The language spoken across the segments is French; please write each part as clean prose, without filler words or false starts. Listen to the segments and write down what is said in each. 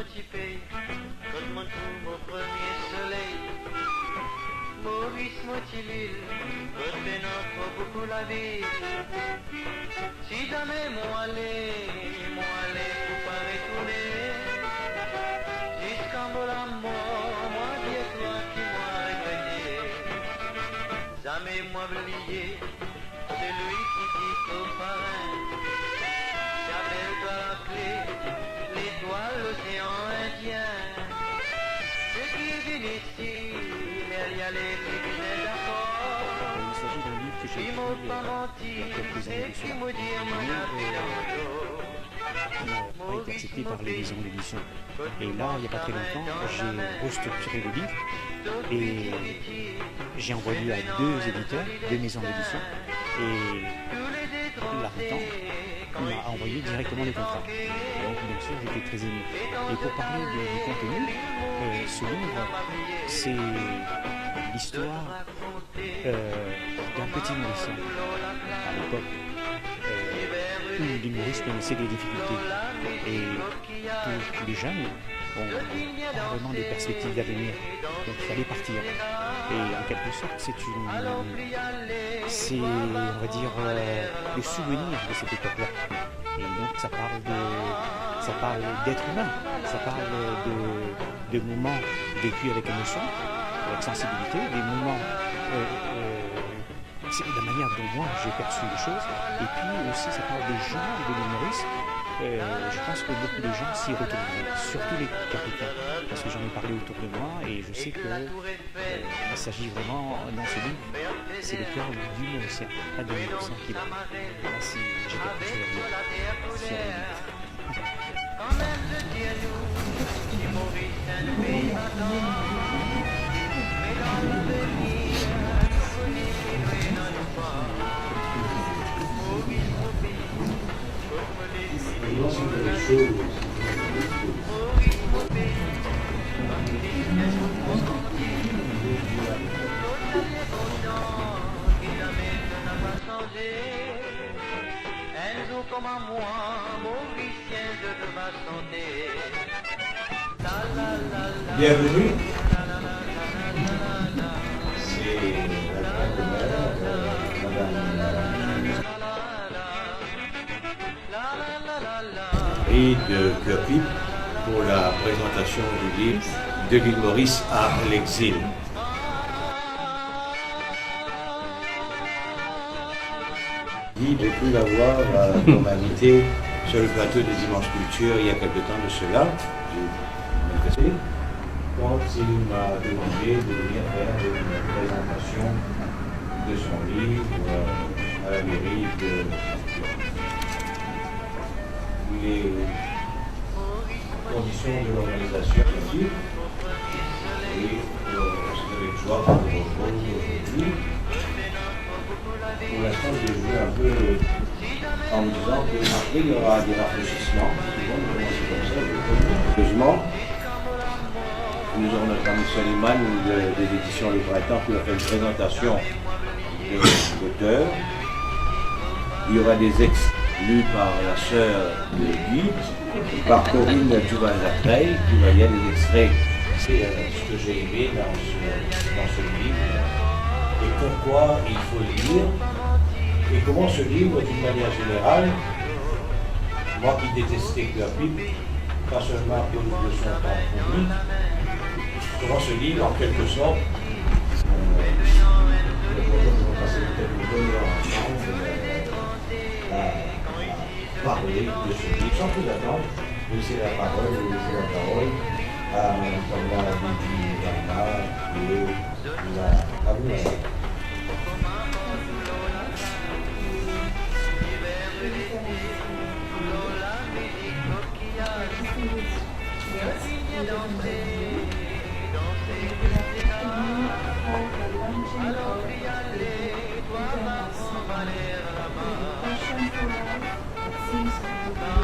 motivé, comme mon tout au premier soleil. Maurice Motilil, côté notre beaucoup la ville. Si jamais mon aller, vous pas retourner. Jusqu'en mot la mort, moi dis toi qui m'a répété. Jamais moi oublié, celui qui dit au parrain. J'appelle toi la clé, l'étoile, l'océan Indien. Ce qui vient ici, il y a les lumières d'accord. Il s'agit d'un livre que j'ai écrit il y a quelques années de cela, mais qui n'a pas été accepté par les maisons d'édition. Et là, il n'y a pas très longtemps, j'ai restructuré le livre et j'ai envoyé à deux éditeurs, deux maisons d'édition, et l'arrêtant m'a envoyé directement les contrats. Et donc, bien sûr, j'étais très ému. Et pour parler du contenu, ce livre, c'est l'histoire d'un petit nourrisson à l'époque où l'humoriste connaissait des difficultés. Et tous les jeunes ont pas vraiment des perspectives d'avenir. Donc il fallait partir. Et en quelque sorte, c'est, on va dire, le souvenir de cette époque-là. Et donc ça parle d'être humain, ça parle de moments vécus avec émotion, avec sensibilité, des moments, c'est la manière dont moi j'ai perçu les choses, et puis aussi ça parle des gens et de l'humorisme. Je pense que beaucoup de gens s'y retrouvent, surtout les capitaines, parce que j'en ai parlé autour de moi et je sais que il s'agit vraiment, dans ce livre, c'est le cœur du Mauricien, pas de Mauricien qui va. Là, si j'ai quelque chose à dire sur le livre. Enzo comme à moi, Mauricien de ma santé. Bienvenue. C'est la grand-mère, Madame et de Cœur-Pipe pour la présentation du livre de l'île Maurice à l'exil. J'ai pu la voir comme invité sur le plateau des Dimanches Culture il y a quelque temps de cela. J'ai manifesté quand il m'a demandé de venir faire une présentation de son livre à la mairie de les conditions de l'organisation du livre. Et c'est avec joie que je vous retrouve aujourd'hui. Pour l'instant, j'ai joué un peu en me disant qu'après, il y aura des rafraîchissements. Heureusement, nous aurons notre ami Soliman des éditions Le Printemps qui va faire une présentation de l'auteur. Il y aura des textes lus par la sœur de Guy, par Corinne Duval-Latreille, qui va lire des extraits. C'est ce que j'ai aimé dans ce livre. Et pourquoi il faut lire, et comment ce livre, d'une manière générale, moi qui détestais Cœur-Pipe, pas seulement à cause de son temps public, comment ce livre, en quelque sorte, à parler de ce livre, sans plus attendre, laisser la parole à Mme Bibi Varma et à vous.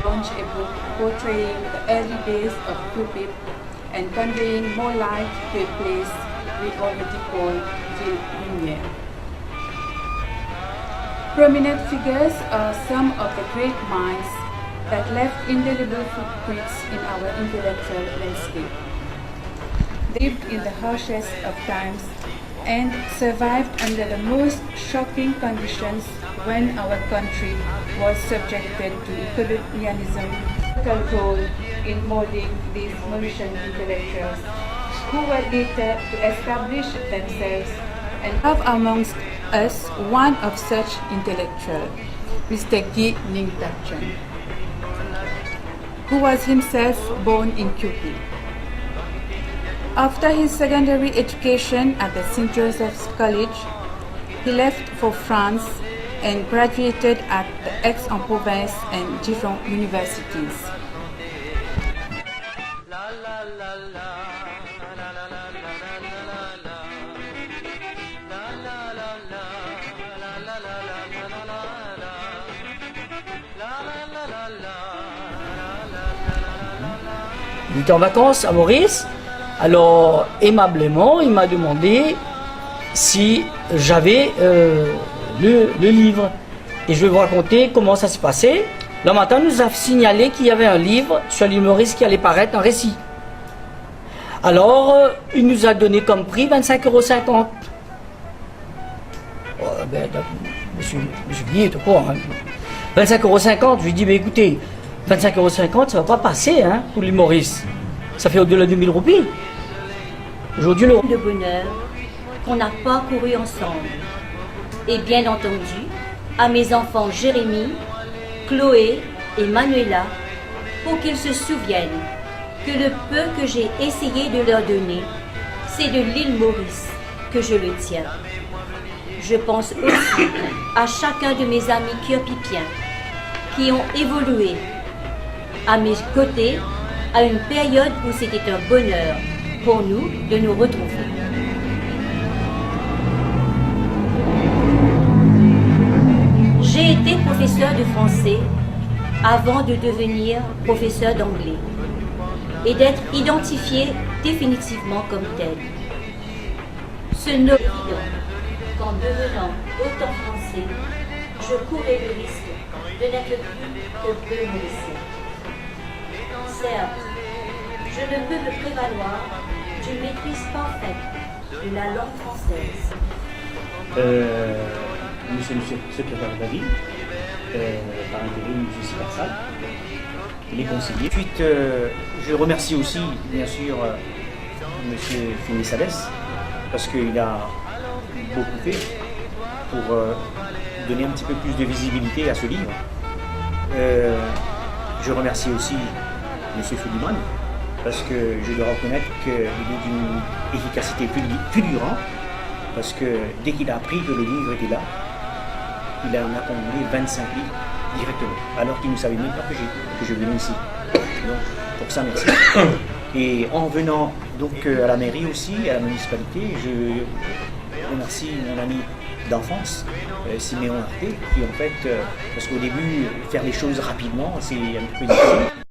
Launch a book portraying the early days of Cupid and conveying more light to a place we already call Ville Lumière. Prominent figures are some of the great minds that left indelible footprints in our intellectual landscape. They lived in the harshest of times and survived under the most shocking conditions when our country was subjected to colonialism. A role in molding these Mauritian intellectuals who were later to establish themselves and have amongst us one of such intellectuals, Mr. Guy Ning Tachan, who was himself born in QP. After his secondary education at the St. Joseph's College, he left for France and graduated at the Aix-en-Provence and Dijon universities. Il était en vacances à Maurice, alors aimablement il m'a demandé si j'avais le livre. Et je vais vous raconter comment ça s'est passé. Le matin, nous a signalé qu'il y avait un livre sur l'île Maurice qui allait paraître, un récit. Alors, il nous a donné comme prix 25,50 €. Monsieur Guy, de quoi, hein, 25,50 €, je lui ai dit, mais écoutez, 25,50 €, ça ne va pas passer hein, pour l'île Maurice. Ça fait au-delà de 1000 roupies. Aujourd'hui, le de bonheur qu'on a parcouru ensemble. Et bien entendu, à mes enfants Jérémy, Chloé et Manuela, pour qu'ils se souviennent que le peu que j'ai essayé de leur donner, c'est de l'île Maurice que je le tiens. Je pense aussi à chacun de mes amis curpipiens qui ont évolué à mes côtés à une période où c'était un bonheur pour nous de nous retrouver. J'ai été professeur de français avant de devenir professeur d'anglais et d'être identifié définitivement comme tel. Ce n'est pas évident qu'en devenant autant français, je courais le risque de n'être plus que peu mauricien. Certes, je ne peux me prévaloir d'une maîtrise parfaite de la langue française. Monsieur le secrétaire de la ville, par intérim Jessie Barsal, les conseillers. Ensuite, je remercie aussi, bien sûr, monsieur Finisales, parce qu'il a beaucoup fait pour donner un petit peu plus de visibilité à ce livre. Je remercie aussi monsieur Fulliman, parce que je dois reconnaître qu'il est d'une efficacité fulgurante, parce que dès qu'il a appris que le livre était là, il en a commandé 25 livres directement, alors qu'il ne savait même pas que je venais ici. Donc, pour ça, merci. Et en venant donc à la mairie aussi, à la municipalité, je remercie mon ami d'enfance, Siméon Arte, qui en fait, parce qu'au début, faire les choses rapidement, c'est un peu difficile.